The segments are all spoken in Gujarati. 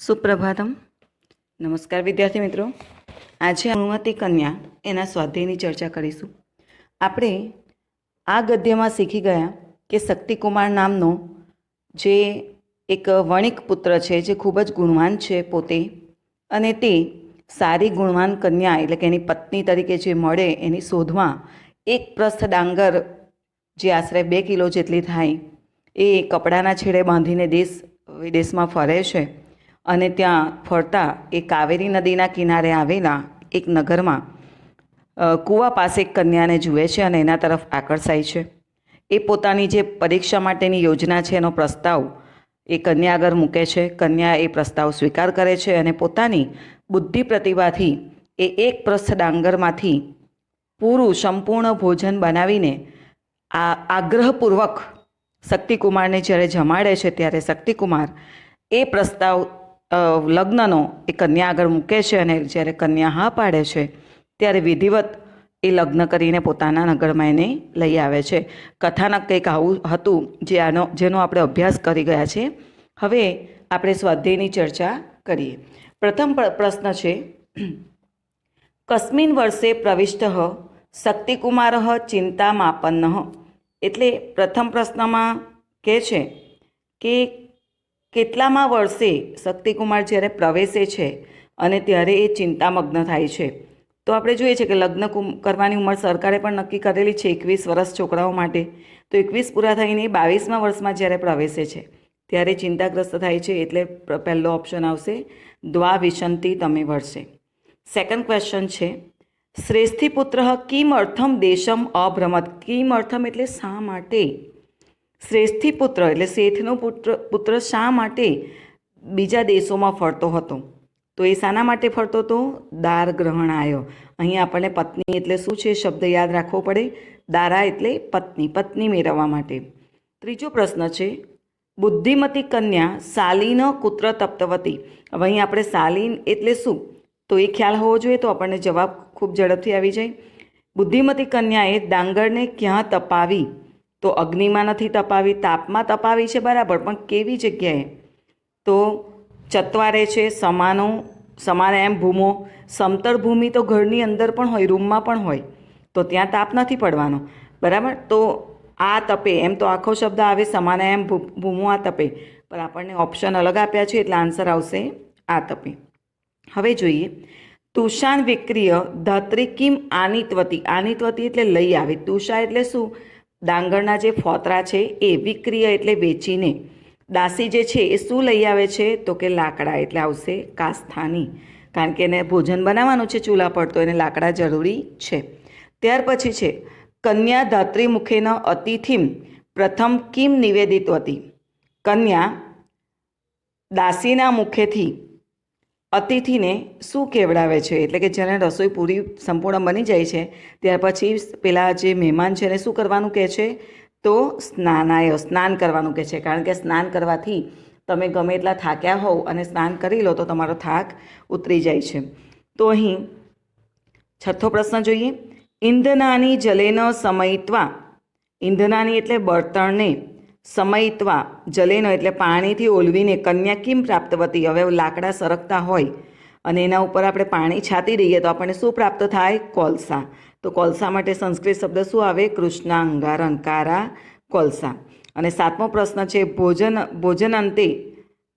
સુપ્રભાતમ. નમસ્કાર વિદ્યાર્થી મિત્રો. આજે ગુણવતી કન્યા એના સ્વાધ્યાયની ચર્ચા કરીશું. આપણે આ ગદ્યમાં શીખી ગયા કે શક્તિકુમાર નામનો જે એક વણિક પુત્ર છે, જે ખૂબ જ ગુણવાન છે પોતે, અને તે સારી ગુણવાન કન્યા એટલે કે એની પત્ની તરીકે જે મળે એની શોધમાં એક પ્રસ્થ ડાંગર જે આશરે 2 કિલો જેટલી થાય એ કપડાના છેડે બાંધીને દેશ વિદેશમાં ફરે છે. અને ત્યાં ફરતા એ કાવેરી નદીના કિનારે આવેલા એક નગરમાં કૂવા પાસે એક કન્યાને જુએ છે અને એના તરફ આકર્ષાય છે. એ પોતાની જે પરીક્ષા માટેની યોજના છે એનો પ્રસ્તાવ એ કન્યા આગળ મૂકે છે. કન્યા એ પ્રસ્તાવ સ્વીકાર કરે છે અને પોતાની બુદ્ધિ પ્રતિભાથી એ એક પ્રસ્થ ડાંગરમાંથી પૂરું સંપૂર્ણ ભોજન બનાવીને આગ્રહપૂર્વક શક્તિકુમારને જ્યારે જમાડે છે, ત્યારે શક્તિકુમાર એ પ્રસ્તાવ લગ્નનો એ કન્યા આગળ મૂકે છે અને જ્યારે કન્યા હા પાડે છે ત્યારે વિધિવત એ લગ્ન કરીને પોતાના નગરમાં એને લઈ આવે છે. કથાનક કંઈક આવું હતું જેનો આપણે અભ્યાસ કરી ગયા છે. હવે આપણે સ્વાધ્યાયની ચર્ચા કરીએ. પ્રથમ પ્રશ્ન છે, કસ્મિન વર્ષે પ્રવિષ્ટ શક્તિકુમાર ચિંતામાપન્ન. એટલે પ્રથમ પ્રશ્નમાં કહે છે કે કેટલામાં વર્ષે શક્તિકુમાર જ્યારે પ્રવેશે છે અને ત્યારે એ ચિંતામગ્ન થાય છે. તો આપણે જોઈએ છે કે લગ્ન કરવાની ઉંમર સરકારે પણ નક્કી કરેલી છે 21 વર્ષ છોકરાઓ માટે. તો 21 પૂરા થઈને 22મા વર્ષમાં જ્યારે પ્રવેશે છે ત્યારે ચિંતાગ્રસ્ત થાય છે. એટલે પહેલો ઓપ્શન આવશે દ્વાવિશંતિ તમે વર્ષે. સેકન્ડ ક્વેશ્ચન છે, શ્રેષ્ઠી પુત્ર કિમ અર્થમ દેશમ અભ્રમત. કિમ અર્થમ એટલે શા માટે. શ્રેષ્ઠી પુત્ર એટલે શેઠનો પુત્ર શા માટે બીજા દેશોમાં ફરતો હતો. તો એ શાના માટે ફરતો હતો? દાર ગ્રહણાય. અહીંયા આપણને પત્ની એટલે શું છે શબ્દ યાદ રાખવો પડે. દારા એટલે પત્ની, પત્ની મેળવવા માટે. ત્રીજો પ્રશ્ન છે, બુદ્ધિમતી કન્યા શાલીન કુત્ર તપ્તવતી. હવે અહીં આપણે શાલીન એટલે શું તો એ ખ્યાલ હોવો જોઈએ, તો આપણને જવાબ ખૂબ ઝડપથી આવી જાય. બુદ્ધિમતી કન્યાએ ડાંગરને ક્યાં તપાવી? તો અગ્નિમાં નથી તપાવી, તાપમાં તપાવી છે બરાબર, પણ કેવી જગ્યાએ? તો ચત્વારે છે, સમાન એમ ભૂમો. સમતળ ભૂમિ તો ઘરની અંદર પણ હોય, રૂમમાં પણ હોય, તો ત્યાં તાપ નથી પડવાનો બરાબર. તો આ તપે, એમ તો આખો શબ્દ આવે સમાન એમ ભૂમો આ તપે, પણ આપણને ઓપ્શન અલગ આપ્યા છે એટલે આન્સર આવશે આ તપે. હવે જોઈએ, તુષાન વિક્રિય ધાત્રી કિમ આનિત્વતી. આનિત્વતી એટલે લઈ આવી. તુષા એટલે શું? ડાંગરના જે ફોતરા છે એ. વિક્રિય એટલે વેચીને. દાસી જે છે એ શું લઈ આવે છે? તો કે લાકડા, એટલે આવશે કાસ્થાની. કારણ કે એને ભોજન બનાવવાનું છે ચૂલા પર, તો એને લાકડા જરૂરી છે. ત્યાર પછી છે, કન્યા ધાત્રી મુખેન અતિથિમ પ્રથમ કિમ નિવેદિતવતી. કન્યા દાસીના મુખેથી અતિથિને શું કેવડાવે છે? એટલે કે જ્યારે રસોઈ પૂરી સંપૂર્ણ બની જાય છે ત્યાર પછી પેલા જે મહેમાન છે એને શું કરવાનું કહે છે? તો સ્નાનાય, સ્નાન કરવાનું કહે છે. કારણ કે સ્નાન કરવાથી તમે ગમે એટલા થાક્યા હોવ અને સ્નાન કરી લો તો તમારો થાક ઉતરી જાય છે. તો અહીં છઠ્ઠો પ્રશ્ન જોઈએ, ઇંધનાની જલેન સમયિત્વા. ઇંધનાની એટલે બળતણને, સમયિત્વા જલેનો એટલે પાણીથી ઓલવીને કન્યા કિમ પ્રાપ્તવતી. હવે લાકડા સરકતા હોય અને એના ઉપર આપણે પાણી છાંટી દઈએ તો આપણને શું પ્રાપ્ત થાય? કોલસા. તો કોલસા માટે સંસ્કૃત શબ્દ શું આવે? કૃષ્ણા અંગારન, કારા કોલસા. અને સાતમો પ્રશ્ન છે, ભોજન અંતે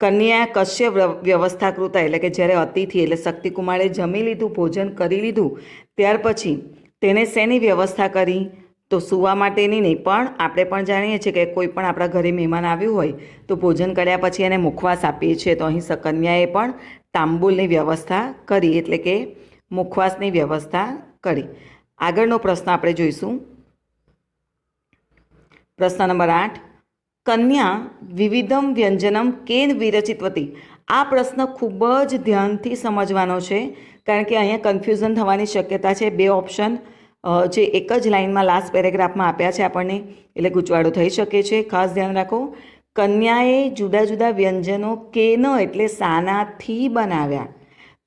કન્યા કશ્ય વ્યવસ્થા કૃતા. એટલે કે જ્યારે અતિથિ એટલે શક્તિકુમારે જમી લીધું, ભોજન કરી લીધું, ત્યાર પછી તેને શેની વ્યવસ્થા કરી? તો સૂવા માટેની નહીં, પણ આપણે પણ જાણીએ છીએ કે કોઈ પણ આપણા ઘરે મહેમાન આવ્યું હોય તો ભોજન કર્યા પછી એને મુખવાસ આપીએ છીએ. તો અહીં કન્યાએ પણ તાંબુલની વ્યવસ્થા કરી, એટલે કે મુખવાસની વ્યવસ્થા કરી. આગળનો પ્રશ્ન આપણે જોઈશું, પ્રશ્ન નંબર 8, કન્યા વિવિધમ વ્યંજનમ કેન વિરચિતવતી. આ પ્રશ્ન ખૂબ જ ધ્યાનથી સમજવાનો છે, કારણ કે અહીંયા કન્ફ્યુઝન થવાની શક્યતા છે. 2 ઓપ્શન જે એક જ લાઇનમાં લાસ્ટ પેરેગ્રાફમાં આપ્યા છે આપણને, એટલે ગૂંચવાડો થઈ શકે છે. ખાસ ધ્યાન રાખો, કન્યાએ જુદા જુદા વ્યંજનો કેન એટલે શાનાથી બનાવ્યા.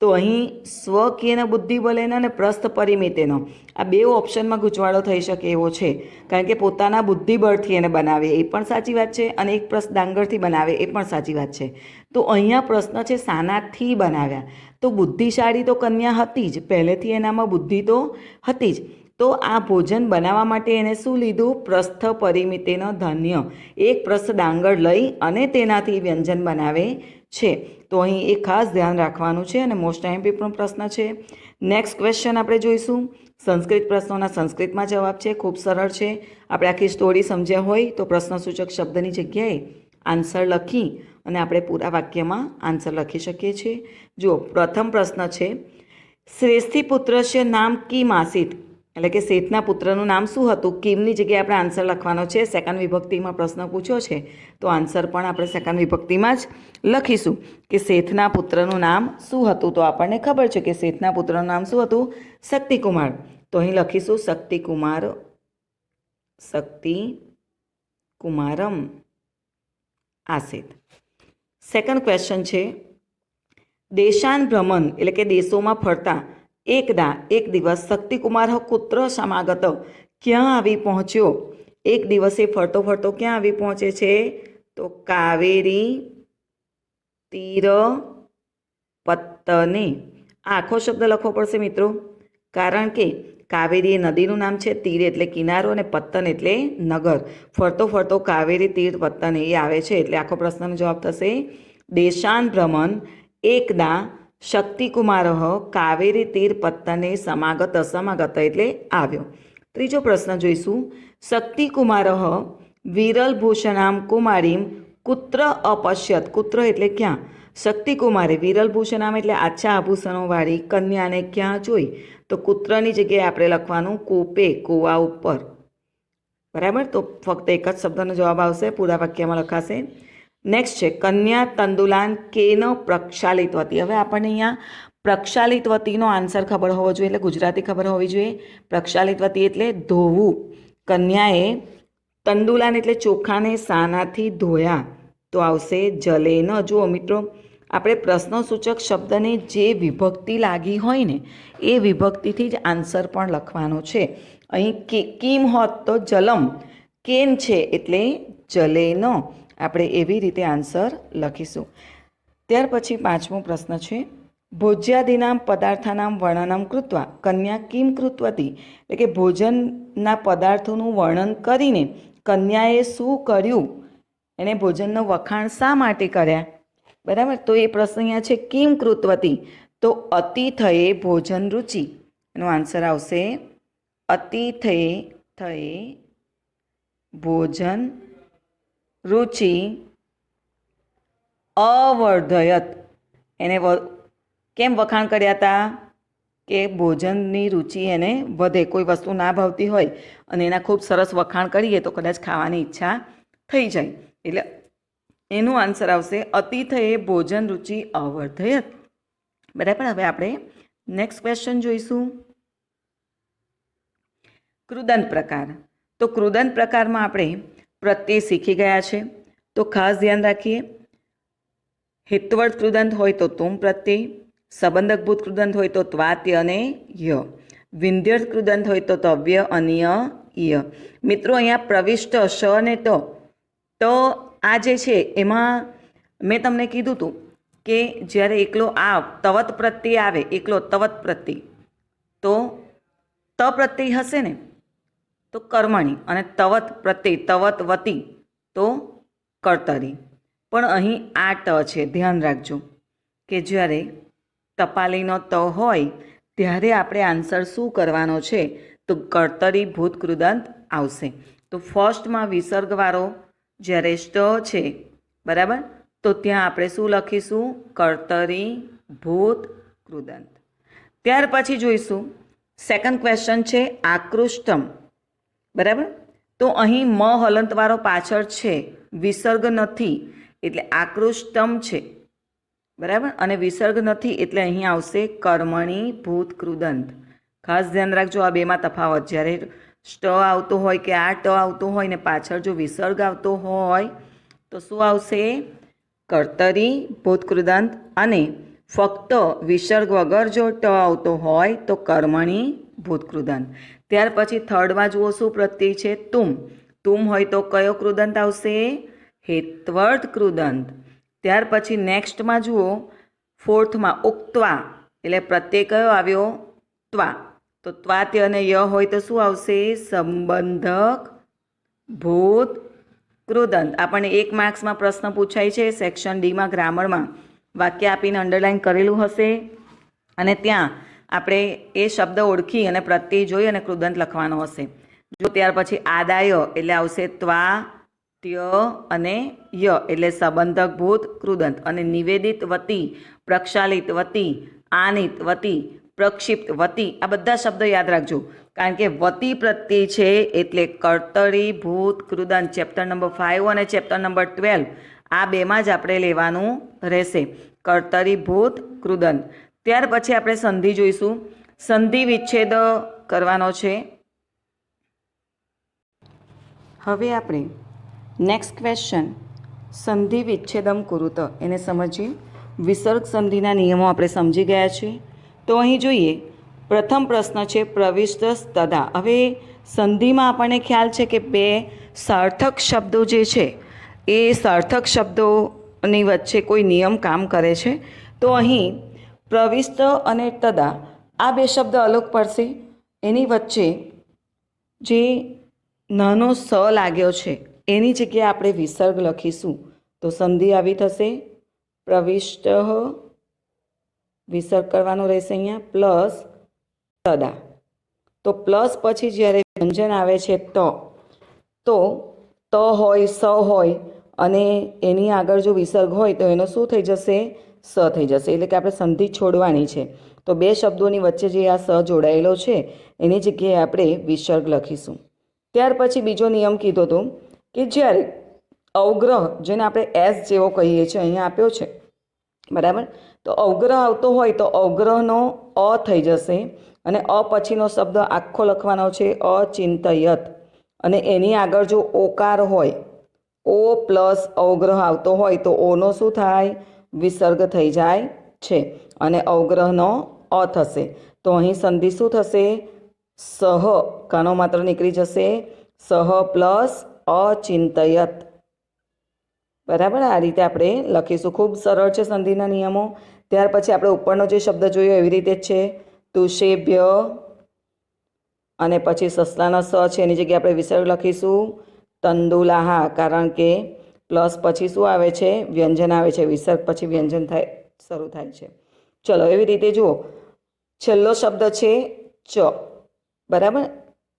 તો અહીં સ્વકીયના બુદ્ધિ બલેન અને પ્રસ્થ પરિમિતેનો આ બે ઓપ્શનમાં ગૂંચવાડો થઈ શકે એવો છે, કારણ કે પોતાના બુદ્ધિબળથી એને બનાવે એ પણ સાચી વાત છે અને એક પ્રશ્ન ડાંગરથી બનાવે એ પણ સાચી વાત છે. તો અહીંયા પ્રશ્ન છે શાનાથી બનાવ્યા, તો બુદ્ધિશાળી તો કન્યા હતી જ, પહેલેથી એનામાં બુદ્ધિ તો હતી જ. તો આ ભોજન બનાવવા માટે એને શું લીધું? પ્રસ્થ પરિમિતેનો ધાન્ય, એક પ્રસ્થ ડાંગર લઈ અને તેનાથી વ્યંજન બનાવે છે. તો અહીં એ ખાસ ધ્યાન રાખવાનું છે અને મોસ્ટ આઈએમપી પણ પ્રશ્ન છે. નેક્સ્ટ ક્વેશ્ચન આપણે જોઈશું. સંસ્કૃત પ્રશ્નોના સંસ્કૃતમાં જવાબ છે, ખૂબ સરળ છે. આપણે આખી સ્ટોરી સમજ્યા હોય તો પ્રશ્નસૂચક શબ્દની જગ્યાએ આન્સર લખી અને આપણે પૂરા વાક્યમાં આન્સર લખી શકીએ છીએ. જુઓ, પ્રથમ પ્રશ્ન છે, શ્રેષ્ઠી પુત્રસ્ય નામ કિમ આસીત, એટલે કે શેઠના પુત્રનું નામ શું હતું? કિમની જગ્યાએ આપણે આન્સર લખવાનો છે. સેકન્ડ વિભક્તિમાં પ્રશ્ન પૂછ્યો છે તો આન્સર પણ આપણે સેકન્ડ વિભક્તિમાં જ લખીશું કે શેઠના પુત્રનું નામ શું હતું. તો આપણને ખબર છે કે શેઠના પુત્રનું નામ શું હતું? શક્તિકુમાર. તો અહીં લખીશું શક્તિકુમાર, શક્તિકુમારમ આસીત. સેકન્ડ ક્વેશ્ચન છે, દેશાન ભ્રમણ એટલે કે દેશોમાં ફરતા એક દિવસ શક્તિકુમાર કુત્ર સમાગત, ક્યાં આવી પહોંચ્યો? એક દિવસે ફરતો ફરતો ક્યાં આવી પહોંચે છે? તો કાવેરી તીર પત્તને. આખો શબ્દ લખવો પડશે મિત્રો, કારણ કે કાવેરી એ નદીનું નામ છે, તીર એટલે કિનારો અને પત્તન એટલે નગર. ફરતો ફરતો કાવેરી તીર પત્તન એ આવે છે, એટલે આખો પ્રશ્નનો જવાબ થશે દેશાન ભ્રમણ એકદા શક્તિકુમાર કાવેરી તીર પત્તને સમાગત એટલે આવ્યો. ત્રીજો પ્રશ્ન જોઈશું. શક્તિકુમાર વિરલભૂષણામ કુમારીમ કુત્ર અપશ્યત, કુત્ર એટલે ક્યાં? શક્તિકુમારે વિરલભૂષણામ એટલે આછા આભૂષણોવાળી કન્યાને ક્યાં જોઈ? તો કુત્રની જગ્યાએ આપણે લખવાનું કૂપે, કૂવા ઉપર. બરાબર, તો ફક્ત એક જ શબ્દનો જવાબ આવશે, પૂરા વાક્યમાં લખાશે. નેક્સ્ટ છે, કન્યા તંદુલાન કેન પ્રક્ષાલિતવતી. હવે આપણને અહીંયા પ્રક્ષાલિતવતીનો આન્સર ખબર હોવો જોઈએ, એટલે ગુજરાતી ખબર હોવી જોઈએ. પ્રક્ષાલિતવતી એટલે ધોવું. કન્યાએ તંદુલાન એટલે ચોખાને શાનાથી ધોયા, તો આવશે જલેન. જુઓ મિત્રો, આપણે પ્રશ્નસૂચક શબ્દને જે વિભક્તિ લાગી હોય ને એ વિભક્તિથી જ આન્સર પણ લખવાનો છે. અહીં કિમ હોત તો જલમ, કેન છે એટલે જલેન. આપણે એવી રીતે આન્સર લખીશું. ત્યાર પછી પાંચમો પ્રશ્ન છે, ભોજ્યાદિનામ પદાર્થાનામ વર્ણનમ કૃત્વા કન્યા કિમ કૃત્વતી, એટલે કે ભોજનના પદાર્થોનું વર્ણન કરીને કન્યાએ શું કર્યું? એણે ભોજનનું વખાણ શા માટે કર્યા? બરાબર, તો એ પ્રશ્ન અહીંયા છે કિમ કૃત્વતી, તો અતિથયે ભોજન રુચિ. એનો આન્સર આવશે અતિથયે ભોજન રુચિ અવર્ધયત. એને કેમ વખાણ કર્યા હતા? કે ભોજનની રુચિ એને વધે. કોઈ વસ્તુ ના ભાવતી હોય અને એના ખૂબ સરસ વખાણ કરીએ તો કદાચ ખાવાની ઈચ્છા થઈ જાય, એટલે એનું આન્સર આવશે અતિથયે ભોજન રુચિ અવર્ધયત. બરાબર, હવે આપણે નેક્સ્ટ ક્વેશ્ચન જોઈશું. કૃદંત પ્રકાર. તો કૃદંત પ્રકારમાં આપણે પ્રત્યય શીખી ગયા છે, તો ખાસ ધ્યાન રાખીએ. હિતવર્ત કૃદંત હોય તો તુમ પ્રત્યય, સંબંધકભૂત કૃદંત હોય તો ત્વાત્ય અને ય, વિંધ્યર્થ કૃદંત હોય તો તવ્ય, અન્ય, ય. મિત્રો અહીંયા પ્રવિષ્ટ શ ને તો આ જે છે એમાં મેં તમને કીધું હતું કે જ્યારે એકલો આ તવત પ્રત્યય આવે, એકલો તવત પ્રત્યય, તો ત પ્રત્યય હશે ને તો કર્મણી, અને તવત પ્રત્યય તવત વતી તો કર્તરી. પણ અહીં આ ટ છે, ધ્યાન રાખજો કે જ્યારે ટપાલીનો ત હોય ત્યારે આપણે આન્સર શું કરવાનો છે? તો કર્તરી ભૂત કૃદંત આવશે. તો ફર્સ્ટમાં વિસર્ગવાળો જ્યારે ષ્ટ છે, બરાબર, તો ત્યાં આપણે શું લખીશું? કર્તરી ભૂત કૃદંત. ત્યાર પછી જોઈશું સેકન્ડ ક્વેશ્ચન છે આકૃષ્ટમ. બરાબર, તો અહીં મ હલંતવાળો પાછળ છે, વિસર્ગ નથી એટલે આકૃષ્ટમ છે. બરાબર, અને વિસર્ગ નથી એટલે અહીં આવશે કર્મણી ભૂત કૃદંત. ખાસ ધ્યાન રાખજો આ બેમાં તફાવત. જ્યારે ષ્ટ આવતો હોય કે આ ટ આવતો હોય ને પાછળ જો વિસર્ગ આવતો હોય તો શું આવશે? કર્તરી ભૂત કૃદંત. અને ફક્ત વિસર્ગ વગર જો ટ આવતો હોય તો કર્મણી ભૂતકૃદંત. ત્યાર પછી થર્ડમાં જુઓ શું પ્રત્યય છે? તુમ. તુમ હોય તો કયો કૃદંત આવશે? હેત્વર્થ કૃદંત. ત્યાર પછી નેક્સ્ટમાં જુઓ ફોર્થમાં ઉક્ત્વા, એટલે પ્રત્યય કયો આવ્યો? ત્વા. તો ત્વા તે અને ય હોય તો શું આવશે? સંબંધક ભૂત કૃદંત. આપણને 1 માર્ક્સમાં પ્રશ્ન પૂછાય છે સેક્શન ડીમાં ગ્રામરમાં, વાક્ય આપીને અંડરલાઈન કરેલું હશે અને ત્યાં આપણે એ શબ્દ ઓળખી અને પ્રત્યય જોઈ અને કૃદંત લખવાનો હશે. જો ત્યાર પછી આદાય એટલે આવશે ત્વા, ત્ય અને ય એટલે સંબંધક ભૂત કૃદંત. અને નિવેદિત વતી, પ્રક્ષાલિત વતી, આનિત વતી, પ્રક્ષિપ્ત વતી, આ બધા શબ્દો યાદ રાખજો, કારણ કે વતી પ્રત્યય છે એટલે કર્તરી ભૂત કૃદંત. ચેપ્ટર નંબર 5 અને ચેપ્ટર નંબર 12 આ બેમાં જ આપણે લેવાનું રહેશે, કર્તરી ભૂત કૃદંત. ત્યાર પછી આપણે સંધિ જોઈશું. સંધિ વિચ્છેદ કરવાનો છે. હવે આપણે નેક્સ્ટ ક્વેશ્ચન સંધિ વિચ્છેદમ કુરુત એને સમજીએ. વિસર્ગ સંધિના નિયમો આપણે સમજી ગયા છીએ. તો અહીં જોઈએ પ્રથમ પ્રશ્ન છે પ્રવિષ્ટ તથા. હવે સંધિમાં આપણને ખ્યાલ છે કે 2 સાર્થક શબ્દો જે છે એ સાર્થક શબ્દોની વચ્ચે કોઈ નિયમ કામ કરે છે. તો અહીં પ્રવિષ્ટ અને તદા આ 2 શબ્દ અલગ પડશે. એની વચ્ચે જે નાનો સ લાગ્યો છે એની જગ્યાએ આપણે વિસર્ગ લખીશું તો સંધિ આવી થશે પ્રવિષ્ટ, વિસર્ગ કરવાનો રહેશે અહીંયા, પ્લસ તદા. તો પ્લસ પછી જ્યારે વ્યંજન આવે છે તો ત હોય, સ હોય અને એની આગળ જો વિસર્ગ હોય તો એનો શું થઈ જશે? સ થઈ જશે. એટલે કે આપણે સંધિ છોડવાની છે. તો 2 શબ્દોની વચ્ચે જે આ સ જોડાયેલો છે એની જગ્યાએ આપણે વિસર્ગ લખીશું. ત્યાર પછી બીજો નિયમ કીધો હતો કે જ્યારે અવગ્રહ, જેને આપણે એસ જેવો કહીએ છીએ, અહીંયા આપ્યો છે બરાબર, તો અવગ્રહ આવતો હોય તો અવગ્રહનો અ થઈ જશે અને અ પછીનો શબ્દ આખો લખવાનો છે અચિંતયત. અને એની આગળ જો ઓકાર હોય, ઓ પ્લસ અવગ્રહ આવતો હોય તો ઓનો શું થાય? વિસર્ગ થઈ જાય છે અને અવગ્રહનો અ થશે. તો અહીં સંધિ શું થશે? સહ, કાનો માત્ર નીકળી જશે, સહ પ્લસ અચિંતયત. બરાબર, આ રીતે આપણે લખીશું. ખૂબ સરળ છે સંધિના નિયમો. ત્યાર પછી આપણે ઉપરનો જે શબ્દ જોયો એવી રીતે જ છે, તુષેભ્ય અને પછી સસલાનો સ છે એની જગ્યાએ આપણે વિસર્ગ લખીશું તંદુલાહા, કારણ કે પ્લસ પછી શું આવે છે? વ્યંજન આવે છે. વિસર્ગ પછી વ્યંજન શરૂ થાય છે. ચલો, એવી રીતે જુઓ, છેલ્લો શબ્દ છે ચ, બરાબર,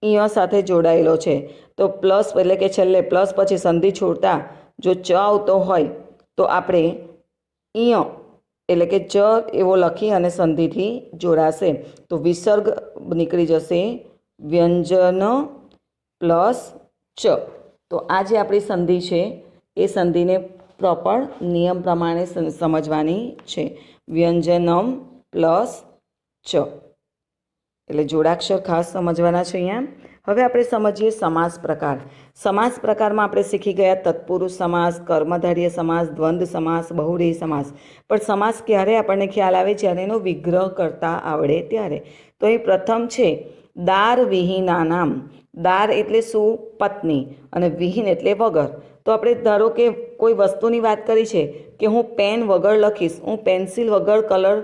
ઈય સાથે જોડાયેલો છે. તો પ્લસ એટલે કે છેલ્લે પ્લસ પછી સંધિ છોડતા જો ચ આવતો હોય તો આપણે ઈય એટલે કે ચ એવો લખી અને સંધિથી જોડાશે તો વિસર્ગ નીકળી જશે વ્યંજન પ્લસ ચ. તો આ જે આપણી સંધિ છે એ સંધિને પ્રોપર નિયમ પ્રમાણે સમજવાની છે. વ્યંજનમ પ્લસ ચ એટલે જોડાક્ષર ખાસ સમજવાના છે અહીંયા. હવે આપણે સમજીએ સમાસ પ્રકાર. સમાસ પ્રકારમાં આપણે શીખી ગયા તત્પુરુષ સમાસ, કર્મધારય સમાસ, દ્વંદ્વ સમાસ, બહુવ્રીહી સમાસ. પણ સમાસ ક્યારે આપણને ખ્યાલ આવે? જ્યારે એનો વિગ્રહ કરતા આવડે ત્યારે. તો એ પ્રથમ છે દાર વિહીનાનામ. દાર એટલે શું? પત્ની, અને વિહીન એટલે વગર. તો આપણે ધારો કે કોઈ વસ્તુની વાત કરી છે કે હું પેન વગર લખીશ, હું પેન્સિલ વગર કલર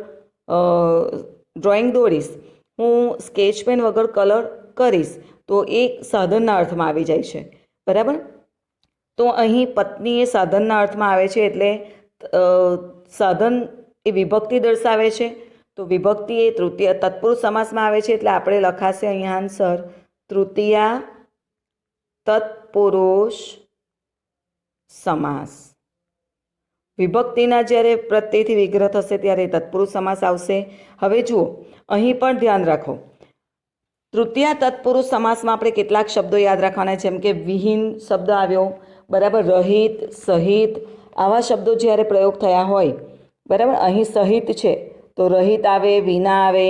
ડ્રોઈંગ દોરીશ, હું સ્કેચ પેન વગર કલર કરીશ, તો એ સાધનના અર્થમાં આવી જાય છે. બરાબર, તો અહીં પત્ની એ સાધનના અર્થમાં આવે છે એટલે સાધન એ વિભક્તિ દર્શાવે છે. તો વિભક્તિ એ તૃતીય તત્પુરુષ સમાસમાં આવે છે એટલે આપણે લખાશે અહીંયા આન્સર તૃતીયા તત્પુરુષ સમાસ. વિભક્તિના જ્યારે પ્રત્યયથી વિગ્રહ થશે ત્યારે તત્પુરુષ સમાસ આવશે. હવે જુઓ, અહીં પણ ધ્યાન રાખો, તૃતીયા તત્પુરુષ સમાસમાં આપણે કેટલાક શબ્દો યાદ રાખવાના, જેમ કે વિહીન શબ્દ આવ્યો, બરાબર, રહિત, સહિત, આવા શબ્દો જ્યારે પ્રયોગ થયા હોય, બરાબર, અહીં સહિત છે તો રહિત આવે, વિના આવે,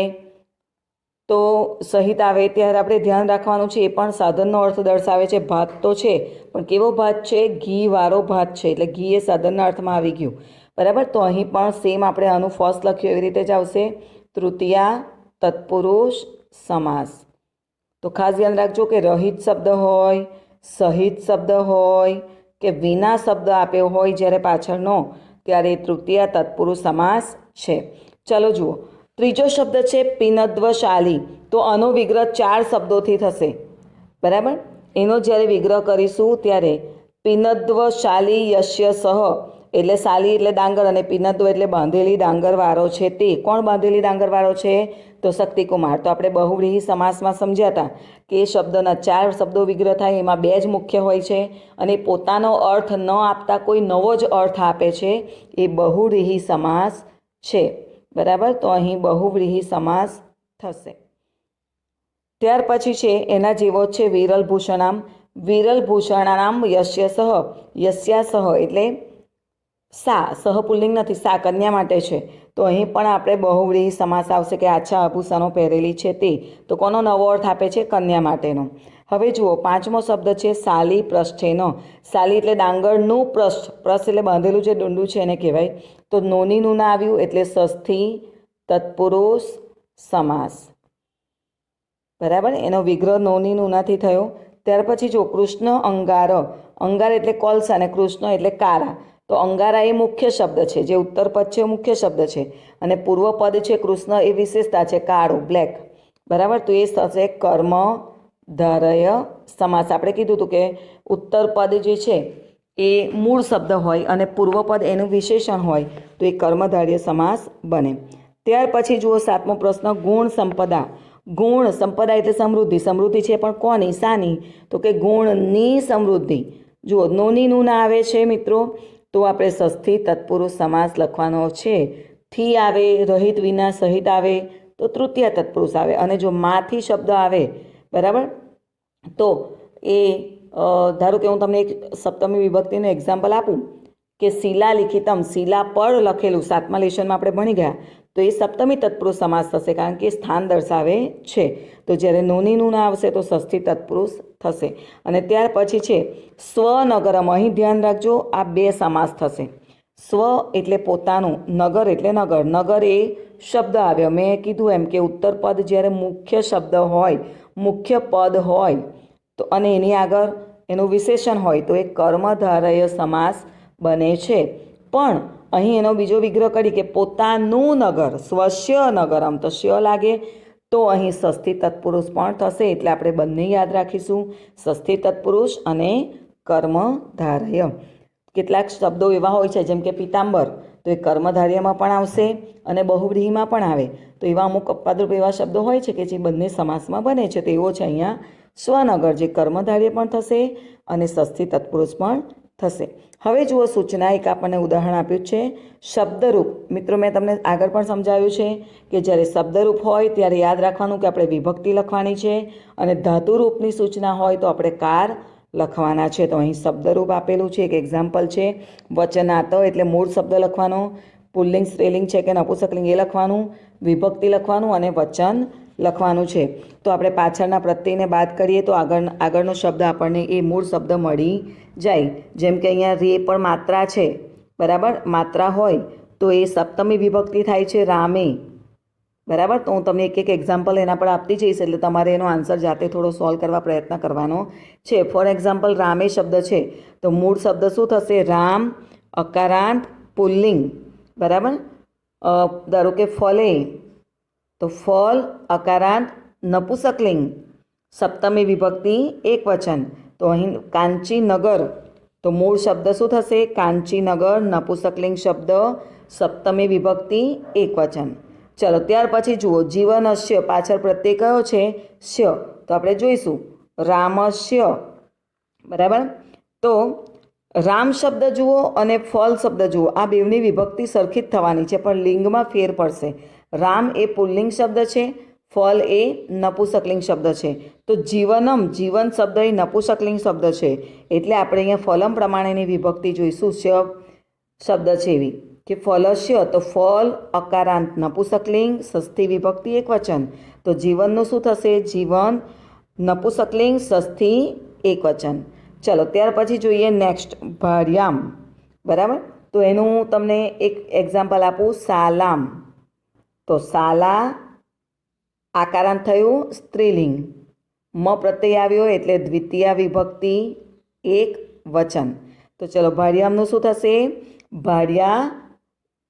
તો સહિત આવે ત્યારે આપણે ધ્યાન રાખવાનું છે. એ પણ સાધનનો અર્થ દર્શાવે છે. ભાત તો છે પણ કેવો ભાત છે? ઘીવાળો ભાત છે એટલે ઘી એ સાધનના અર્થમાં આવી ગયું. બરાબર. તો અહીં પણ સેમ આપણે આનું ફર્સ્ટ લખ્યું એવી રીતે જ આવશે, તૃતીયા તત્પુરુષ સમાસ. તો ખાસ ધ્યાન રાખજો કે રહિત શબ્દ હોય, સહિત શબ્દ હોય કે વિના શબ્દ આપ્યો હોય જ્યારે પાછળનો, ત્યારે તૃતીયા તત્પુરુષ સમાસ છે. ચલો જુઓ, ત્રીજો શબ્દ છે પિનદ્વશાલી. તો આનો વિગ્રહ 4 શબ્દોથી થશે. બરાબર. એનો જ્યારે વિગ્રહ કરીશું ત્યારે પિનદ્વશાલી યશ્ય સહ, એટલે શાલી એટલે ડાંગર અને પિનદ્વ એટલે બાંધેલી ડાંગરવાળો છે તે. કોણ બાંધેલી ડાંગરવાળો છે? તો શક્તિકુમાર. તો આપણે બહુવ્રીહી સમાસમાં સમજ્યા હતા કે એ શબ્દના 4 શબ્દો વિગ્રહ થાય, એમાં 2 જ મુખ્ય હોય છે અને પોતાનો અર્થ ન આપતા કોઈ નવો જ અર્થ આપે છે, એ બહુવ્રીહી સમાસ છે. બરાબર. તો અહીં બહુવ્રીહી સમાસ થશે. ત્યાર પછી છે એના જેવો છે વિરલભૂષણામ. વિરલભૂષણામ યસ્ય સહ, યસ્યા સહ એટલે સા, સહ પુલ્લિંગ નથી, સા કન્યા માટે છે. તો અહીં પણ આપણે બહુવ્રીહી સમાસ આવશે કે આછા આભૂષણો પહેરેલી છે તે. તો કોનો નવો અર્થ આપે છે? કન્યા માટેનો. હવે જુઓ, 5મો શબ્દ છે શાલી પૃષ્ઠેનો. શાલી એટલે ડાંગરનું પૃષ્ઠ, પૃષ્ઠ એટલે બાંધેલું જે ડુંડું છે એને કહેવાય. તો નોની નુના આવ્યું એટલે ષષ્ઠી તત્પુરુષ સમાસ. બરાબર. એનો વિગ્રહ નોની નુનાથી થયો. ત્યાર પછી જો કૃષ્ણ અંગાર. અંગાર એટલે કોલસા અને કૃષ્ણ એટલે કાળા. તો અંગારા એ મુખ્ય શબ્દ છે, જે ઉત્તર પદ છે એ મુખ્ય શબ્દ છે અને પૂર્વ પદ છે કૃષ્ણ એ વિશેષતા છે, કાળું, બ્લેક. બરાબર. તો એ થશે કર્મ ધારય સમાસ. આપણે કીધું હતું કે ઉત્તર પદ જે છે એ મૂળ શબ્દ હોય અને પૂર્વ પદ એનું વિશેષણ હોય, તો એ કર્મધાર્ય સમાસ બને. ત્યાર પછી જુઓ 7મો પ્રશ્ન, ગુણ સંપદા. ગુણ સંપદા એટલે સમૃદ્ધિ. સમૃદ્ધિ છે પણ કોની? શાની? તો કે ગુણની સમૃદ્ધિ. જુઓ, નોની નું ના આવે છે મિત્રો, તો આપણે ષષ્ઠી તત્પુરુષ સમાસ લખવાનો છે. થી આવે, રહિત વિના સહિત આવે તો તૃતીય તત્પુરુષ આવે. અને જો માંથી શબ્દ આવે, બરાબર, તો એ ધારો કે હું તમને એક સપ્તમી વિભક્તિનું એક્ઝામ્પલ આપું કે શિલા લિખિતમ, શિલા પર લખેલું 7મા લેશનમાં આપણે ભણી ગયા, તો એ સપ્તમી તત્પુરુષ સમાસ થશે કારણ કે સ્થાન દર્શાવે છે. તો જ્યારે નોની નું ના આવશે તો ષષ્ઠી તત્પુરુષ થશે. અને ત્યાર પછી છે સ્વનગરમ. અહીં ધ્યાન રાખજો, આ 2 સમાસ થશે. સ્વ એટલે પોતાનું, નગર એટલે નગર. નગર એ શબ્દ આવ્યો. મેં કીધું એમ કે ઉત્તર પદ જ્યારે મુખ્ય શબ્દ હોય, મુખ્ય પદ હોય તો અને એની આગળ એનું વિશેષણ હોય તો એ કર્મધારય સમાસ બને છે. પણ અહીં એનો બીજો વિગ્રહ કરી કે પોતાનું નગર, સ્વસ્ય નગરમ, તો સ્ય લાગે તો અહીં ષષ્ઠી તત્પુરુષ પણ થશે. એટલે આપણે બંને યાદ રાખીશું, ષષ્ઠી તત્પુરુષ અને કર્મધારય. કેટલાક શબ્દો એવા હોય છે જેમ કે પીતાંબર, તો એ કર્મધાર્યમાં પણ આવશે અને બહુવ્રીહીમાં પણ આવે. તો એવા અમુક અપવાદરૂપ એવા શબ્દો હોય છે કે જે બંને સમાસમાં બને છે. તો એવો છે અહીંયા સ્વનગર, જે કર્મધાર્ય પણ થશે અને ષષ્ઠી તત્પુરુષ પણ થશે. હવે જુઓ સૂચના, એક આપણને ઉદાહરણ આપ્યું છે શબ્દરૂપ. મિત્રો મેં તમને આગળ પણ સમજાવ્યું છે કે જ્યારે શબ્દરૂપ હોય ત્યારે યાદ રાખવાનું કે આપણે વિભક્તિ લખવાની છે અને ધાતુરૂપની સૂચના હોય તો આપણે કાર લખવાના છે. તો અહીં શબ્દરૂપ આપેલું છે, એક એક્ઝામ્પલ છે વચનાત એટલે મૂળ શબ્દ લખવાનો, પુલ્લિંગ સ્ત્રીલિંગ છે કે નપુંસકલિંગ એ લખવાનું, વિભક્તિ લખવાનું અને વચન લખવાનું છે. તો આપણે પાછળના પ્રત્યયને બાદ કરીએ તો આગળનો શબ્દ આપણને એ મૂળ શબ્દ મળી જાય. જેમ કે અહીંયા રે પણ માત્રા છે, બરાબર, માત્રા હોય તો એ સપ્તમી વિભક્તિ થાય છે રામે. બરાબર. તો હું તમને એક એક્ઝામ્પલ એના પર આપતી જઈશ એટલે તમારે એનો આન્સર જાતે થોડો સોલ્વ કરવા પ્રયત્ન કરવાનો છે. ફોર એક્ઝામ્પલ રામે શબ્દ છે તો મૂળ શબ્દ શું થશે? રામ, અકારાંત, પુલ્લિંગ. બરાબર. ધારો કે ફલે, તો ફલ, અકારાંત, નપુંસકલિંગ, સપ્તમી વિભક્તિ એક વચન. તો અહીં કાંચીનગર, તો મૂળ શબ્દ શું થશે? કાંચીનગર, નપુંસકલિંગ શબ્દ, સપ્તમી વિભક્તિ એક વચન. ચલો ત્યાર પછી જુઓ જીવનસ્ય, પાછળ પ્રત્યય કયો છે? સ્ય. તો આપણે જોઈશું રામસ્ય. બરાબર. તો રામ શબ્દ જુઓ અને ફલ શબ્દ જુઓ, આ બેવની વિભક્તિ સરખી જ થવાની છે પણ લિંગમાં ફેર પડશે. રામ એ પુલ્લિંગ શબ્દ છે, ફલ એ નપુંસકલિંગ શબ્દ છે. તો જીવનમ, જીવન શબ્દ એ નપુંસકલિંગ શબ્દ છે એટલે આપણે અહીંયા ફલમ પ્રમાણેની વિભક્તિ જોઈશું. સ્ય શબ્દ છે એવી કે ફલસ્ય, તો ફલ, અકારાંત, નપુંસકલિંગ, ષષ્ઠી વિભક્તિ એક વચન. તો જીવનનું શું થશે? જીવન, નપુંસકલિંગ, ષષ્ઠી એક વચન. ચલો ત્યાર પછી જોઈએ નેક્સ્ટ ભાર્યામ. બરાબર. તો એનું તમને એક એક્ઝામ્પલ આપું, સાલામ. તો સાલા આકારાંત થયું સ્ત્રીલિંગ, મ પ્રત્યય આવ્યો એટલે દ્વિતીય વિભક્તિ એક વચન. તો ચલો ભાડિયામનું શું થશે? ભાડિયા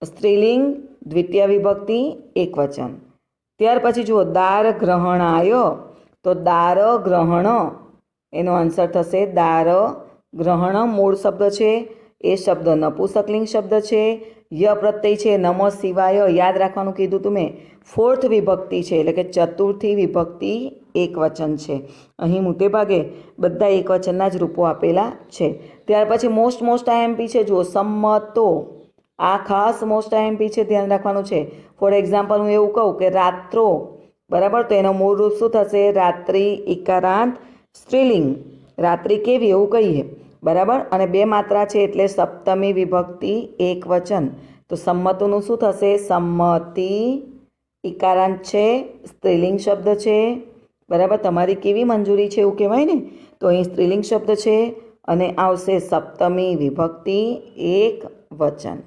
સ્ત્રીલિંગ દ્વિતીય વિભક્તિ એક વચન. ત્યાર પછી જુઓ દાર ગ્રહણાય, તો દાર ગ્રહણ એનો આન્સર થશે દાર ગ્રહણ. મૂળ શબ્દ છે, એ શબ્દ નપુંસકલિંગ શબ્દ છે, ય પ્રત્યય છે, નમ શિવાય યાદ રાખવાનું કીધું તમે, ફોર્થ વિભક્તિ છે એટલે કે ચતુર્થી વિભક્તિ એક વચન છે. અહીં મોટે ભાગે બધા એક વચનના જ રૂપો આપેલા છે. ત્યાર પછી મોસ્ટ આઈએમપી છે, જુઓ સંમતો, આ ખાસ મોસ્ટ આઈએમપી છે, ધ્યાન રાખવાનું છે. ફોર એક્ઝામ્પલ હું એવું કહું કે રાત્રો, બરાબર, તો એનો મૂળ રૂપ શું થશે? રાત્રિ ઇકારાંત સ્ત્રીલિંગ, રાત્રિ કેવી એવું કહીએ, બરાબર. અને બે માત્રા છે એટલે સપ્તમી વિભક્તિ એક વચન. તો સંમતોનું શું થશે? સંમતિ ઇકારાંત છે, સ્ત્રીલિંગ શબ્દ છે, બરાબર. તમારી કેવી મંજૂરી છે એવું કહેવાય ને, તો અહીં સ્ત્રીલિંગ શબ્દ છે અને આવશે સપ્તમી વિભક્તિ એક વચન.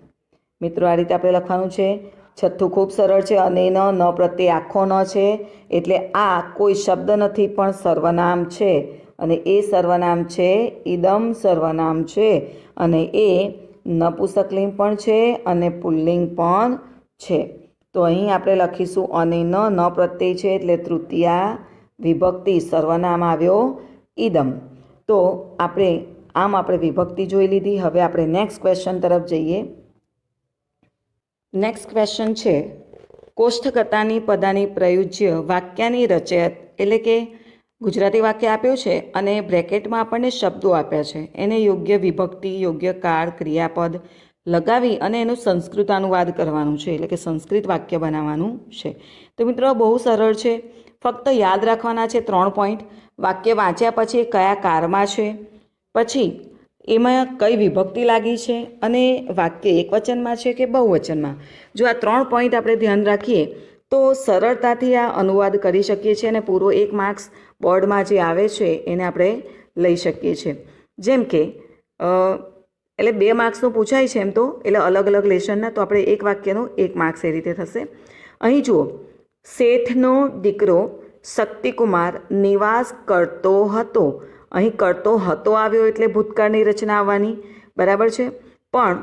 મિત્રો આ રીતે આપણે લખવાનું છે. છઠ્ઠું ખૂબ સરળ છે, અને ન પ્રત્યે આખો ન છે એટલે આ કોઈ શબ્દ નથી પણ સર્વનામ છે, અને એ સર્વનામ છે ઇદમ સર્વનામ છે, અને એ નપુંસકલિંગ પણ છે અને પુલ્લિંગ પણ છે. તો અહીં આપણે લખીશું અને ન પ્રત્યય છે એટલે તૃતીયા વિભક્તિ સર્વનામ આવ્યો ઇદમ. તો આપણે વિભક્તિ જોઈ લીધી. હવે આપણે નેક્સ્ટ ક્વેશ્ચન તરફ જઈએ. નેક્સ્ટ ક્વેશ્ચન છે, કોષ્ઠકતાની પદાની પ્રયુજ્ય વાક્યની રચયત, એટલે કે ગુજરાતી વાક્ય આપ્યું છે અને બ્રેકેટમાં આપણને શબ્દો આપ્યા છે, એને યોગ્ય વિભક્તિ, યોગ્ય કાળ, ક્રિયાપદ લગાવી અને એનું સંસ્કૃત અનુવાદ કરવાનું છે, એટલે કે સંસ્કૃત વાક્ય બનાવવાનું છે. તો મિત્રો બહુ સરળ છે, ફક્ત યાદ રાખવાના છે 3 પોઈન્ટ. વાક્ય વાંચ્યા પછી કયા કાળમાં છે, પછી એમાં કઈ વિભક્તિ લાગી છે, અને વાક્ય એકવચનમાં છે કે બહુવચનમાં. જો આ 3 પોઈન્ટ આપણે ધ્યાન રાખીએ તો સરળતાથી આ અનુવાદ કરી શકીએ છીએ અને પૂરો 1 માર્ક્સ બોર્ડમાં જે આવે છે એને આપણે લઈ શકીએ છીએ. જેમ કે એટલે 2 માર્ક્સનું પૂછાય છે એમ તો, એટલે અલગ અલગ લેશનના, તો આપણે એક વાક્યનું 1 માર્ક્સ એ રીતે થશે. અહીં જુઓ, શેઠનો દીકરો શક્તિકુમાર નિવાસ કરતો હતો. અહીં કરતો હતો આવ્યો એટલે ભૂતકાળની રચના આવવાની, બરાબર છે. પણ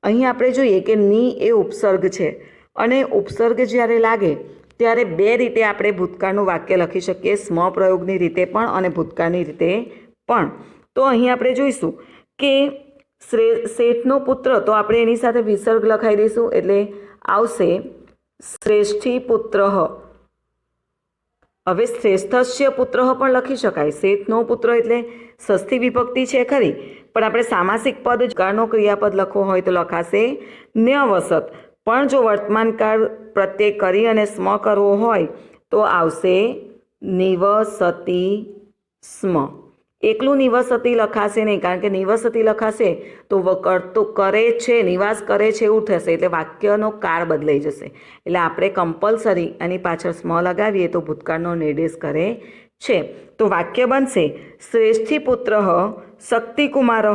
અહીં આપણે જોઈએ કે ની એ ઉપસર્ગ છે, અને ઉપસર્ગ જ્યારે લાગે ત્યારે 2 રીતે આપણે ભૂતકાળનું વાક્ય લખી શકીએ, સ્મ પ્રયોગની રીતે પણ અને ભૂતકાળની રીતે પણ. તો અહીં આપણે જોઈશું કે શેઠનો પુત્ર, તો આપણે એની સાથે વિસર્ગ લખાઈ દઈશું એટલે આવશે શ્રેષ્ઠી પુત્ર. હવે શ્રેષ્ઠસ્ય પુત્ર પણ લખી શકાય. શેઠનો પુત્ર એટલે ષષ્ઠી વિભક્તિ છે ખરી, પણ આપણે સામાસિક પદ કાળનો ક્રિયાપદ લખવો હોય તો લખાશે ન્યવસત. પણ જો વર્તમાનકાળ પ્રત્યે કરી અને સ્મ કરવો હોય તો આવશે નિવસતી સ્મ. એકલું નિવસતી લખાશે નહીં, કારણ કે નિવસતી લખાશે તો કરતો કરે છે, નિવાસ કરે છે એવું થશે, એટલે વાક્યનો કાળ બદલાઈ જશે. એટલે આપણે કમ્પલસરી એની પાછળ સ્મ લગાવીએ તો ભૂતકાળનો નિર્દેશ કરે છે. તો વાક્ય બનશે શ્રેષ્ઠી પુત્ર શક્તિકુમાર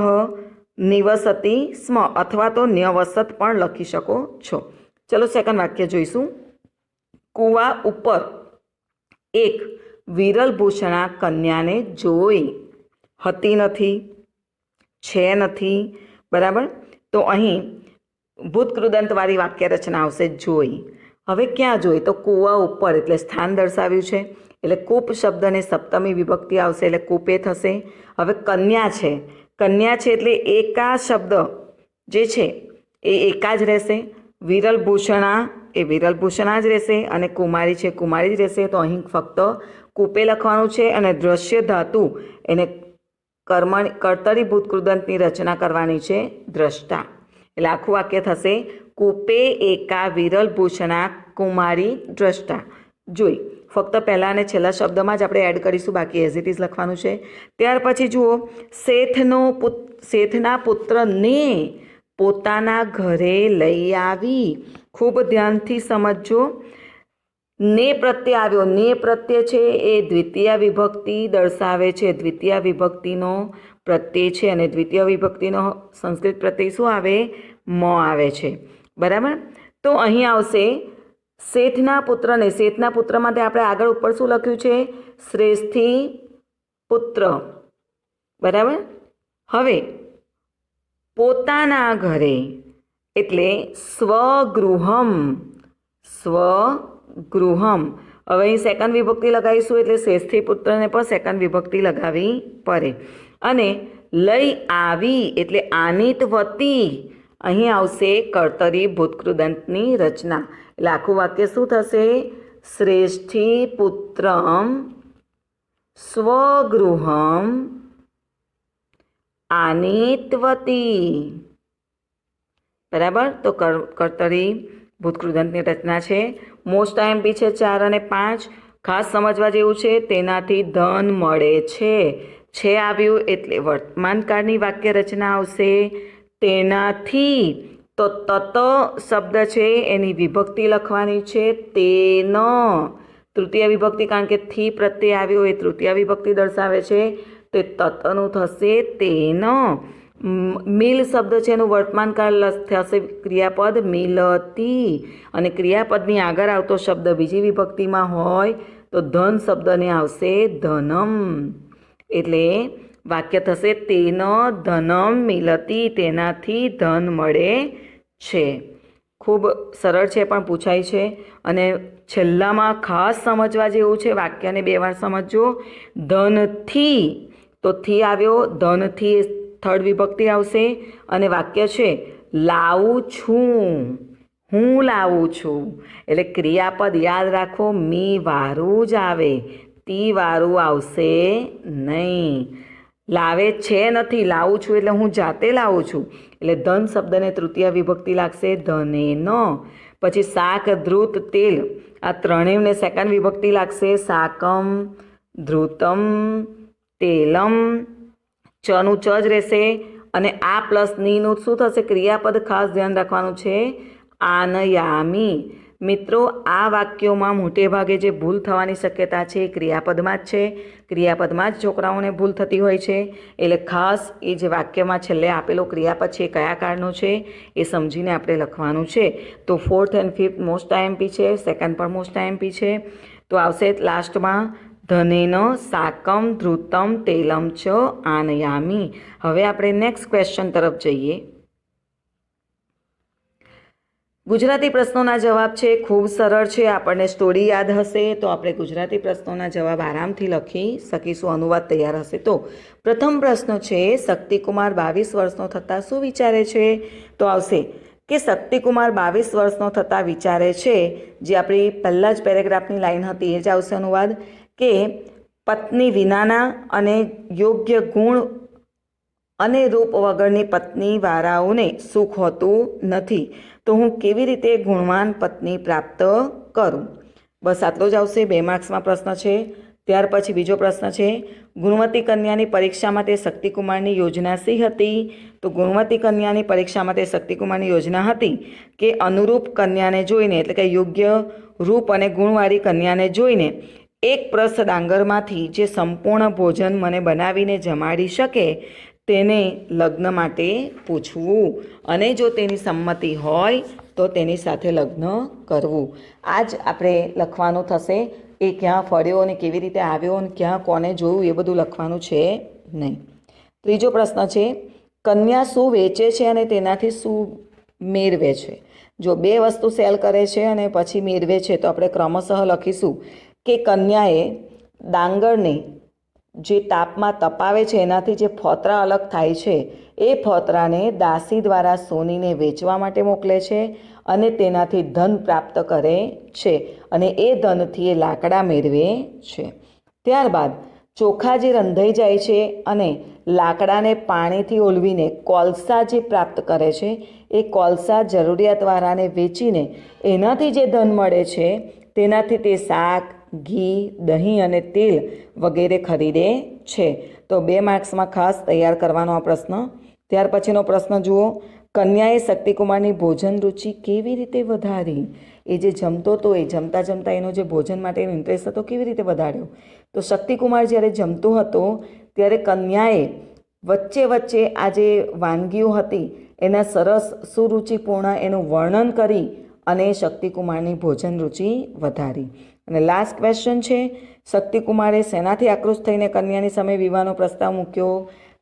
નિવસતી સ્મ, અથવા તો ન્યવસત પણ લખી શકો છો. ચલો સેકન્ડ વાક્ય જોઈશું. કૂવા ઉપર એક વિરલભૂષણા કન્યાને જોઈ. હતી નથી, છે નથી, બરાબર. તો અહીં ભૂતકૃદંતવાળી વાક્ય રચના આવશે જોઈ. હવે ક્યાં જોઈ? તો કૂવા ઉપર એટલે સ્થાન દર્શાવ્યું છે, એટલે કૂપ શબ્દને સપ્તમી વિભક્તિ આવશે એટલે કૂપે થશે. હવે કન્યા છે, કન્યા છે એટલે એકા શબ્દ જે છે એ એકા જ રહેશે. વિરલભૂષણા એ વિરલભૂષણા જ રહેશે, અને કુમારી છે કુમારી જ રહેશે. તો અહીં ફક્ત કૂપે લખવાનું છે, અને દ્રશ્ય ધાતુ એને કર્તરી ભૂતકૃદંતની રચના કરવાની છે દ્રષ્ટા. એટલે આખું વાક્ય થશે કૂપે એકા વિરલભૂષણા કુમારી દ્રષ્ટા જોઈ. ફક્ત પહેલાં અને છેલ્લા શબ્દમાં જ આપણે એડ કરીશું, બાકી એઝ ઇટ ઇઝ લખવાનું છે. ત્યાર પછી જુઓ, શેઠના પુત્રને પોતાના ઘરે લઈ આવી. ખૂબ ધ્યાનથી સમજજો. ને પ્રત્યય આવ્યો, ને પ્રત્યય છે એ દ્વિતીય વિભક્તિ દર્શાવે છે. દ્વિતીય વિભક્તિનો પ્રત્યય છે અને દ્વિતીય વિભક્તિનો સંસ્કૃત પ્રત્યય શું આવે? મ આવે છે. બરાબર. તો અહીં આવશે શેઠના પુત્રને. શેઠના પુત્ર માટે આપણે આગળ ઉપર શું લખ્યું છે? શ્રેષ્ઠી પુત્ર. બરાબર. હવે પોતાના ઘરે એટલે સ્વગૃહમ. સ્વગૃહમ. હવે અહીં સેકન્ડ વિભક્તિ લગાવીશું એટલે શ્રેષ્ઠી પુત્રને પણ સેકન્ડ વિભક્તિ લગાવવી પડે. અને લઈ આવી એટલે આનિતવતી. અહીં આવશે કર્તરી ભૂતકૃદંતની રચના. એટલે આખું વાક્ય શું થશે? શ્રેષ્ઠી પુત્રમ સ્વગૃહમ આનિતવતી. બરાબર. તો કર્તરી ભૂતકૃદંતની રચના છે. મોસ્ટ આઈએમપી છે 4 અને 5. ખાસ સમજવા જેવું છે. તેનાથી ધન મળે છે આવ્યું એટલે વર્તમાનકાળની વાક્ય રચના આવશે તેનાથી. તો તત શબ્દ છે એની વિભક્તિ લખવાની છે તેનો. તૃતીય વિભક્તિ, કારણ કે થી પ્રત્યય આવ્યો એ તૃતીય વિભક્તિ દર્શાવે છે. તો તતનું થશે તેનો. મિલ શબ્દ છે એનું વર્તમાનકાળ થશે ક્રિયાપદ મિલતી. અને ક્રિયાપદની આગળ આવતો શબ્દ બીજી વિભક્તિમાં હોય તો ધન શબ્દને આવશે ધનમ. એટલે વાક્ય થશે તેનો ધનમ મિલતી. તેનાથી ધન મળે છે. ખૂબ સરળ છે પણ પૂછાય છે. અને છેલ્લામાં ખાસ સમજવા જેવું છે. વાક્યને 2 વાર સમજજો. ધનથી, તો થી આવ્યો, ધનથી થર્ડ વિભક્તિ આવશે. અને વાક્ય છે લાવું છું, હું લાવું છું. એટલે ક્રિયાપદ યાદ રાખો, મી વારું જ આવે, તી વારું આવશે નહીં. લાવે છે નથી, લાવું છું એટલે હું જાતે લાવું છું. એટલે ધન શબ્દને તૃતીય વિભક્તિ લાગશે ધનેનો. પછી શાક, ધ્રુત, તેલ આ ત્રણેયને સેકન્ડ વિભક્તિ લાગશે શાકમ, ધ્રુતમ, તેલમ. ચનું ચ જ રહેશે. અને આ પ્લસ નીનું શું થશે? ક્રિયાપદ. ખાસ ધ્યાન રાખવાનું છે આનયામી. મિત્રો, આ વાક્યોમાં મોટે ભાગે જે ભૂલ થવાની શક્યતા છે એ ક્રિયાપદમાં જ છે. ક્રિયાપદમાં જ છોકરાઓને ભૂલ થતી હોય છે. એટલે ખાસ એ જે વાક્યમાં છેલ્લે આપેલો ક્રિયાપદ છે એ કયા કાળનો છે એ સમજીને આપણે લખવાનું છે. તો 4th અને 5th મોસ્ટ આઈએમપી છે, સેકન્ડ પણ મોસ્ટ આઈએમપી છે. તો આવશે લાસ્ટમાં ધનેન શાકમ, ધ્રુતમ, તેલમ ચ આનયામી. હવે આપણે નેક્સ્ટ ક્વેશ્ચન તરફ જઈએ. ગુજરાતી પ્રશ્નોના જવાબ છે ખૂબ સરળ છે. આપણને સ્ટોરી યાદ હશે તો આપણે ગુજરાતી પ્રશ્નોના જવાબ આરામથી લખી શકીશું. અનુવાદ તૈયાર હશે તો. પ્રથમ પ્રશ્ન છે, શક્તિકુમાર 22 વર્ષનો થતાં શું વિચારે છે? તો આવશે કે શક્તિકુમાર 22 વર્ષનો થતાં વિચારે છે, જે આપણી પહેલાં જ પેરેગ્રાફની લાઈન હતી એ જ આવશે અનુવાદ, કે પત્ની વિનાના અને યોગ્ય ગુણ અને રૂપ વગરની પત્ની વાળાઓને સુખ હોતું નથી. તો હું કેવી રીતે ગુણવાન પત્ની પ્રાપ્ત કરું? બસ આટલો જ આવશે. 2 માર્ક્સમાં પ્રશ્ન છે. ત્યાર પછી બીજો પ્રશ્ન છે, ગુણવતી કન્યાની પરીક્ષા માટે શક્તિકુમારની યોજના શી હતી? તો ગુણવતી કન્યાની પરીક્ષા માટે શક્તિકુમારની યોજના હતી કે અનુરૂપ કન્યાને જોઈને, એટલે કે યોગ્ય રૂપ અને ગુણવાળી કન્યાને જોઈને એક પ્રસ્થ ડાંગરમાંથી જે સંપૂર્ણ ભોજન મને બનાવીને જમાડી શકે તેને લગ્ન માટે પૂછવું, અને જો તેની સંમતિ હોય તો તેની સાથે લગ્ન કરવું. આ જ આપણે લખવાનું થશે. એ ક્યાં ફળ્યો અને કેવી રીતે આવ્યો અને ક્યાં કોને જોયું એ બધું લખવાનું છે નહીં. ત્રીજો પ્રશ્ન છે, કન્યા શું વેચે છે અને તેનાથી શું મેળવે છે? જો 2 વસ્તુ સેલ કરે છે અને પછી મેળવે છે તો આપણે ક્રમશઃ લખીશું કે કન્યાએ ડાંગરને જે તાપમાં તપાવે છે એનાથી જે ફોતરા અલગ થાય છે એ ફોતરાને દાસી દ્વારા સોનીને વેચવા માટે મોકલે છે અને તેનાથી ધન પ્રાપ્ત કરે છે અને એ ધનથી એ લાકડા મેળવે છે. ત્યારબાદ ચોખા જે રંધાઈ જાય છે અને લાકડાને પાણીથી ઓલવીને કોલસા જે પ્રાપ્ત કરે છે એ કોલસા જરૂરિયાતવાળાને વેચીને એનાથી જે ધન મળે છે તેનાથી તે શાક, ઘી, દહીં અને તેલ વગેરે ખરીદે છે. તો 2 માર્ક્સમાં ખાસ તૈયાર કરવાનો આ પ્રશ્ન. ત્યાર પછીનો પ્રશ્ન જુઓ, કન્યાએ શક્તિકુમારની ભોજન રુચિ કેવી રીતે વધારી? એ જે જમતો હતો એ જમતા જમતા એનો જે ભોજન માટેનો ઇન્ટરેસ્ટ હતો કેવી રીતે વધાર્યો? તો શક્તિકુમાર જ્યારે જમતો હતો ત્યારે કન્યાએ વચ્ચે વચ્ચે આ જે વાનગીઓ હતી એના સરસ સુરુચિપૂર્ણ એનું વર્ણન કરી અને શક્તિકુમારની ભોજન રુચિ વધારી. અને લાસ્ટ ક્વેશ્ચન છે, શક્તિકુમારે શેનાથી આકૃષ્ટ થઈને કન્યાની સામે વિવાહનો પ્રસ્તાવ મૂક્યો?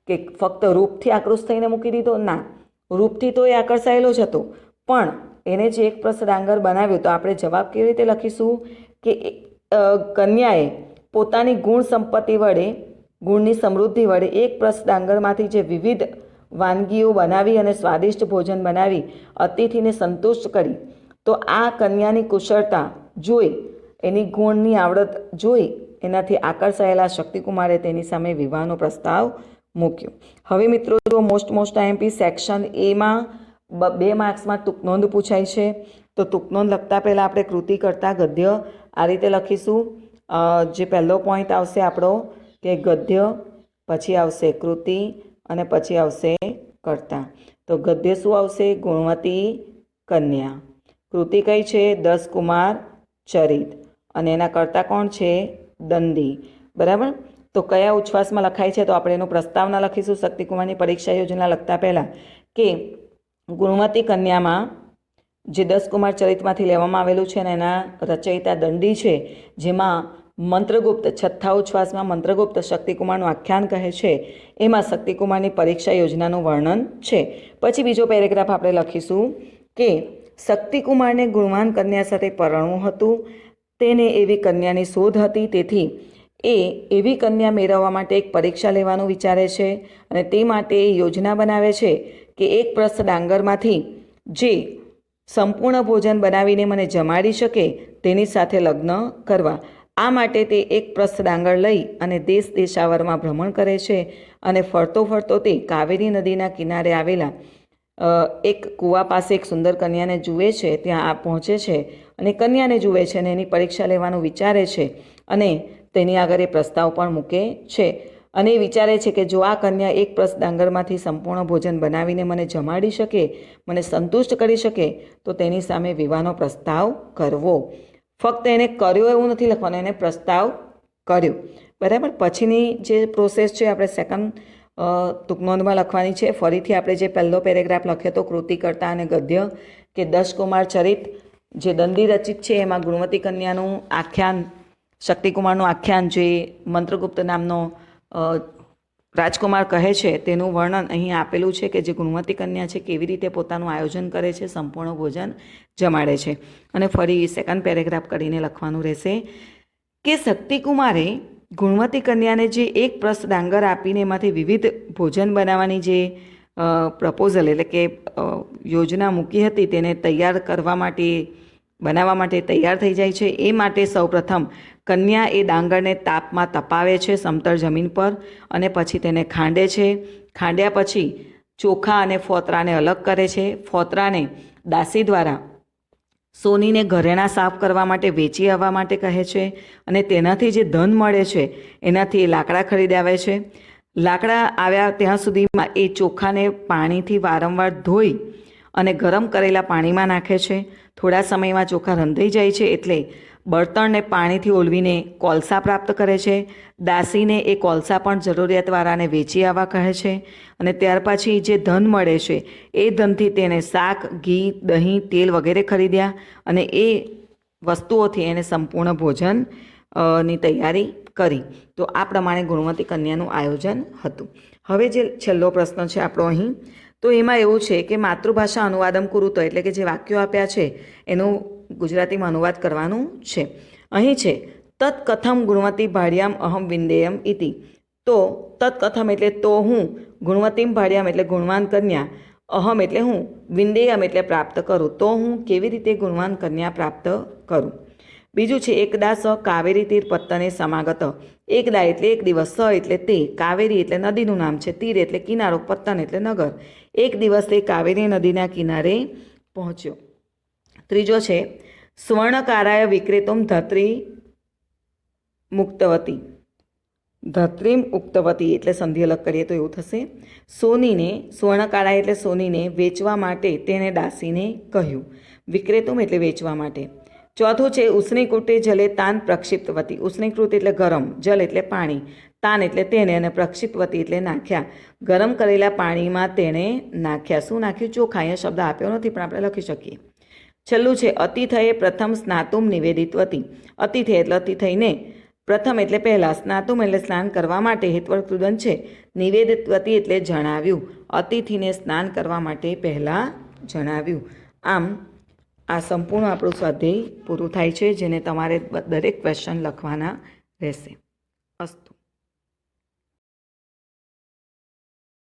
કે ફક્ત રૂપથી આકૃષ્ટ થઈને મૂકી દીધો? ના, રૂપથી તો એ આકર્ષાયેલો જ હતો, પણ એને જે એક પ્રસ્થ ડાંગર બનાવ્યો, તો આપણે જવાબ કેવી રીતે લખીશું કે કન્યાએ પોતાની ગુણ સંપત્તિ વડે, ગુણની સમૃદ્ધિ વડે એક પ્રસ્થ ડાંગરમાંથી જે વિવિધ વાનગીઓ બનાવી અને સ્વાદિષ્ટ ભોજન બનાવી અતિથિને સંતુષ્ટ કરી, તો આ કન્યાની કુશળતા જોઈ, એની ગુણની આવડત જોઈ એનાથી આકર્ષાયેલા શક્તિકુમારે તેની સામે વિવાહનો પ્રસ્તાવ મૂક્યો. હવે મિત્રો, જો મોસ્ટ આઈએમપી સેક્શન એમાં 2 માર્ક્સમાં ટૂંકનોંધ પૂછાય છે, તો ટૂંકનોંધ લખતા પહેલાં આપણે કૃતિ કરતા ગદ્ય આ રીતે લખીશું. જે પહેલો પોઈન્ટ આવશે આપણો કે ગદ્ય, પછી આવશે કૃતિ અને પછી આવશે કર્તા. તો ગદ્ય શું આવશે? ગુણવતી કન્યા. કૃતિ કઈ છે? 10 કુમાર ચરિત. અને એના કર્તા કોણ છે? દંડી. બરાબર. તો કયા ઉચ્છ્વાસમાં લખાય છે? તો આપણે એનો પ્રસ્તાવના લખીશું શક્તિકુમારની પરીક્ષા યોજના લખતા પહેલાં કે ગુણવતી કન્યામાં જે 10 કુમાર ચરિતમાંથી લેવામાં આવેલું છે અને એના રચયિતા દંડી છે, જેમાં મંત્રગુપ્ત છઠ્ઠા ઉચ્છ્વાસમાં મંત્રગુપ્ત શક્તિકુમારનું આખ્યાન કહે છે, એમાં શક્તિકુમારની પરીક્ષા યોજનાનું વર્ણન છે. પછી બીજો પેરેગ્રાફ આપણે લખીશું કે શક્તિકુમારને ગુણવાન કન્યા સાથે પરણવું હતું, તેને એવી કન્યાની શોધ હતી, તેથી એ એવી કન્યા મેળવવા માટે એક પરીક્ષા લેવાનું વિચારે છે અને તે માટે એ યોજના બનાવે છે કે એક પ્રસ્થ ડાંગરમાંથી જે સંપૂર્ણ ભોજન બનાવીને મને જમાડી શકે તેની સાથે લગ્ન કરવા. આ માટે તે એક પ્રસ્થ ડાંગર લઈ અને દેશ દેશાવરમાં ભ્રમણ કરે છે અને ફરતો ફરતો તે કાવેરી નદીના કિનારે આવેલા એક કૂવા પાસે એક સુંદર કન્યાને જુએ છે, ત્યાં પહોંચે છે અને કન્યાને જુએ છે અને એની પરીક્ષા લેવાનું વિચારે છે અને તેની આગળ એ પ્રસ્તાવ પણ મૂકે છે અને એ વિચારે છે કે જો આ કન્યા એક પ્રસ્થ ડાંગરમાંથી સંપૂર્ણ ભોજન બનાવીને મને જમાડી શકે, મને સંતુષ્ટ કરી શકે, તો તેની સામે વિવાહનો પ્રસ્તાવ કરવો. ફક્ત એને કર્યો એવું નથી લખવાનું, એને પ્રસ્તાવ કર્યો. બરાબર. પછીની જે પ્રોસેસ છે આપણે સેકન્ડ ટૂંકનોંધમાં લખવાની છે. ફરીથી આપણે જે પહેલો પેરેગ્રાફ લખ્યો તો કૃતિ કરતા અને ગદ્ય કે 10 કુમાર ચરિત જે દંડી રચિત છે, એમાં ગુણવતી કન્યાનું આખ્યાન, શક્તિકુમારનું આખ્યાન જે મંત્રગુપ્ત નામનો રાજકુમાર કહે છે તેનું વર્ણન અહીં આપેલું છે કે જે ગુણવતી કન્યા છે કેવી રીતે પોતાનું આયોજન કરે છે, સંપૂર્ણ ભોજન જમાડે છે. અને ફરી સેકન્ડ પેરેગ્રાફ કરીને લખવાનું રહેશે કે શક્તિકુમારે ગુણવતી કન્યાને જે એક પ્રસ્થ ડાંગર આપીને એમાંથી વિવિધ ભોજન બનાવવાની જે પ્રપોઝલ એટલે કે યોજના મૂકી હતી તેને તૈયાર કરવા માટે, બનાવવા માટે તૈયાર થઈ જાય છે. એ માટે સૌપ્રથમ કન્યા એ ડાંગરને તાપમાં તપાવે છે સમતળ જમીન પર અને પછી તેને ખાંડે છે. ખાંડ્યા પછી ચોખા અને ફોતરાને અલગ કરે છે. ફોતરાને દાસી દ્વારા સોનીને ઘરેણાં સાફ કરવા માટે વેચી આવવા માટે કહે છે અને તેનાથી જે ધન મળે છે એનાથી એ લાકડા ખરીદાવે છે. લાકડા આવ્યા ત્યાં સુધીમાં એ ચોખાને પાણીથી વારંવાર ધોઈ અને ગરમ કરેલા પાણીમાં નાખે છે. થોડા સમયમાં ચોખા રંધાઈ જાય છે એટલે બળતણને પાણીથી ઓલવીને કોલસા પ્રાપ્ત કરે છે. દાસીને એ કોલસા પણ જરૂરિયાતવાળાને વેચી આવવા કહે છે અને ત્યાર પછી જે ધન મળે છે એ ધનથી તેને શાક, ઘી, દહીં, તેલ વગેરે ખરીદ્યા અને એ વસ્તુઓથી એને સંપૂર્ણ ભોજન ની તૈયારી કરી. તો આ પ્રમાણે ગુણવતી કન્યાનું આયોજન હતું. હવે જે છેલ્લો પ્રશ્ન છે આપણો અહીં, તો એમાં એવું છે કે માતૃભાષા અનુવાદમ કુરુતો એટલે કે જે વાક્યો આપ્યા છે એનું ગુજરાતીમાં અનુવાદ કરવાનું છે. અહીં છે તત્કથમ ગુણવતી ભાડ્યામ અહમ વિંદેયમ ઇતિ. તો તત્કથમ એટલે તો હું, ગુણવતીમ ભાડ્યામ એટલે ગુણવાન કન્યા, અહમ એટલે હું, વિંદેયમ એટલે પ્રાપ્ત કરું, તો હું કેવી રીતે ગુણવાન કન્યા પ્રાપ્ત કરું. બીજું છે એકદા સ કાવેરી તીર પત્તને સમાગત. એકદા એટલે એક દિવસ, સ એટલે તે, કાવેરી એટલે નદીનું નામ છે, તીર એટલે કિનારો, પત્તન એટલે નગર. એક દિવસ તે કાવેરી નદીના કિનારે પહોંચ્યો. ત્રીજો છે સ્વર્ણકારાય વિક્રેતુમ ધત્રી મુક્તવતી. ધત્રીમ ઉક્તવતી એટલે સંધિ અલગ કરીએ તો એવું થશે. સોનીને, સ્વર્ણકારાય એટલે સોનીને વેચવા માટે તેને દાસીને કહ્યું. વિક્રેતુમ એટલે વેચવા માટે. ચોથું છે ઉષ્ણીકૃતે જલે તાન પ્રક્ષિપ્તવતી. ઉષ્ણીકૃત એટલે ગરમ, જલ એટલે પાણી, તાન એટલે તેને, અને પ્રક્ષિપ્તવતી એટલે નાખ્યા. ગરમ કરેલા પાણીમાં તેણે નાખ્યા. શું નાખ્યું? ચોખા. અહીંયા શબ્દ આપ્યો નથી પણ આપણે લખી શકીએ. છેલ્લું છે અતિથયે પ્રથમ સ્નાતુમ નિવેદિતવતી. અતિથય એટલે અતિ થઈને, પ્રથમ એટલે પહેલાં, સ્નાતુમ એટલે સ્નાન કરવા માટે, હેત્વકૃદન છે, નિવેદિતવતી એટલે જણાવ્યું. અતિથિને સ્નાન કરવા માટે પહેલાં જણાવ્યું. આમ આ સંપૂર્ણ આપણું સ્વાધ્યાય પૂરું થાય છે, જેને તમારે દરેક ક્વેશ્ચન લખવાના રહેશે. અસ્તુ.